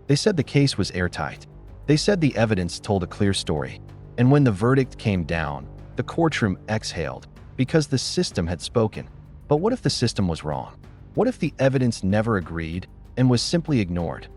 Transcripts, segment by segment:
They said the case was airtight. They said the evidence told a clear story. And when the verdict came down, the courtroom exhaled because the system had spoken. But what if the system was wrong? What if the evidence never agreed and was simply ignored?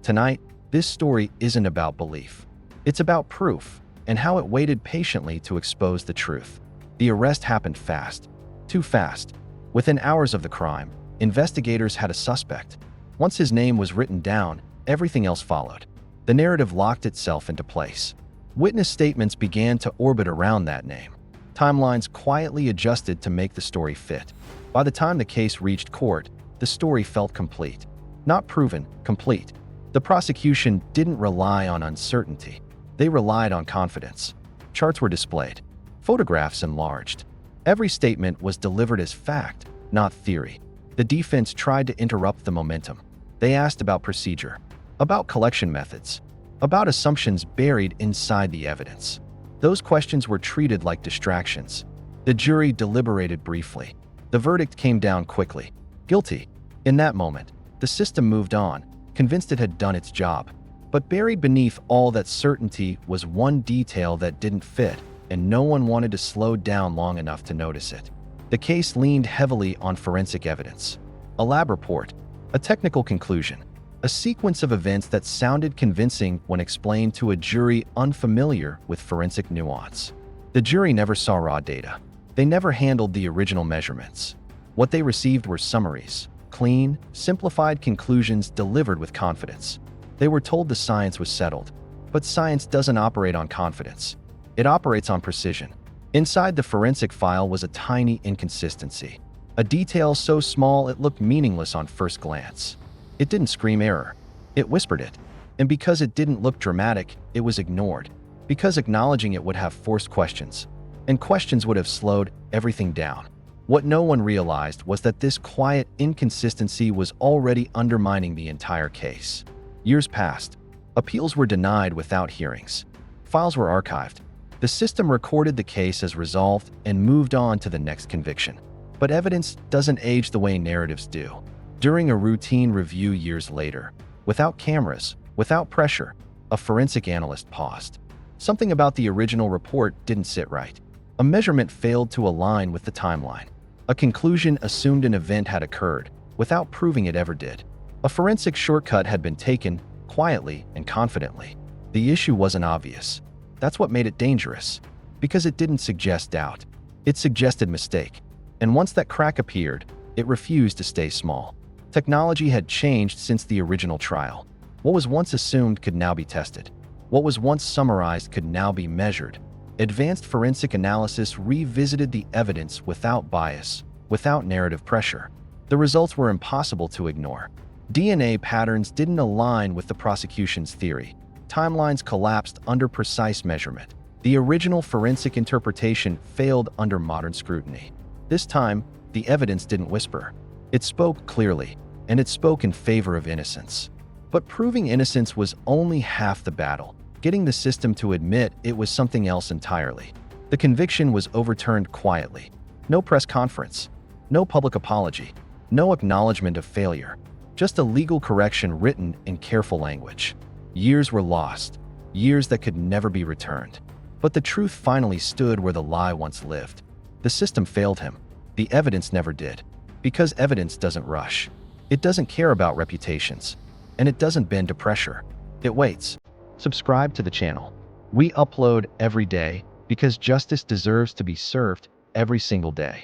Tonight, this story isn't about belief. It's about proof and how it waited patiently to expose the truth. The arrest happened fast. Too fast. Within hours of the crime, investigators had a suspect. Once his name was written down, everything else followed. The narrative locked itself into place. Witness statements began to orbit around that name. Timelines quietly adjusted to make the story fit. By the time the case reached court, the story felt complete. Not proven, complete. The prosecution didn't rely on uncertainty. They relied on confidence. Charts were displayed. Photographs enlarged. Every statement was delivered as fact, not theory. The defense tried to interrupt the momentum. They asked about procedure, about collection methods, about assumptions buried inside the evidence. Those questions were treated like distractions. The jury deliberated briefly. The verdict came down quickly. Guilty. In that moment, the system moved on, convinced it had done its job. But buried beneath all that certainty was one detail that didn't fit, and no one wanted to slow down long enough to notice it. The case leaned heavily on forensic evidence. A lab report, a technical conclusion, a sequence of events that sounded convincing when explained to a jury unfamiliar with forensic nuance. The jury never saw raw data. They never handled the original measurements. What they received were summaries, clean, simplified conclusions delivered with confidence. They were told the science was settled, but science doesn't operate on confidence. It operates on precision. Inside the forensic file was a tiny inconsistency, a detail so small it looked meaningless on first glance. It didn't scream error. It whispered it. And because it didn't look dramatic, it was ignored. Because acknowledging it would have forced questions. And questions would have slowed everything down. What no one realized was that this quiet inconsistency was already undermining the entire case. Years passed. Appeals were denied without hearings. Files were archived. The system recorded the case as resolved and moved on to the next conviction. But evidence doesn't age the way narratives do. During a routine review years later, without cameras, without pressure, a forensic analyst paused. Something about the original report didn't sit right. A measurement failed to align with the timeline. A conclusion assumed an event had occurred, without proving it ever did. A forensic shortcut had been taken, quietly and confidently. The issue wasn't obvious. That's what made it dangerous. Because it didn't suggest doubt. It suggested mistake. And once that crack appeared, it refused to stay small. Technology had changed since the original trial. What was once assumed could now be tested. What was once summarized could now be measured. Advanced forensic analysis revisited the evidence without bias, without narrative pressure. The results were impossible to ignore. DNA patterns didn't align with the prosecution's theory. Timelines collapsed under precise measurement. The original forensic interpretation failed under modern scrutiny. This time, the evidence didn't whisper. It spoke clearly, and it spoke in favor of innocence. But proving innocence was only half the battle. Getting the system to admit it was something else entirely. The conviction was overturned quietly. No press conference, no public apology, no acknowledgement of failure, just a legal correction written in careful language. Years were lost, years that could never be returned. But the truth finally stood where the lie once lived. The system failed him. The evidence never did. Because evidence doesn't rush. It doesn't care about reputations. And it doesn't bend to pressure. It waits. Subscribe to the channel. We upload every day because justice deserves to be served every single day.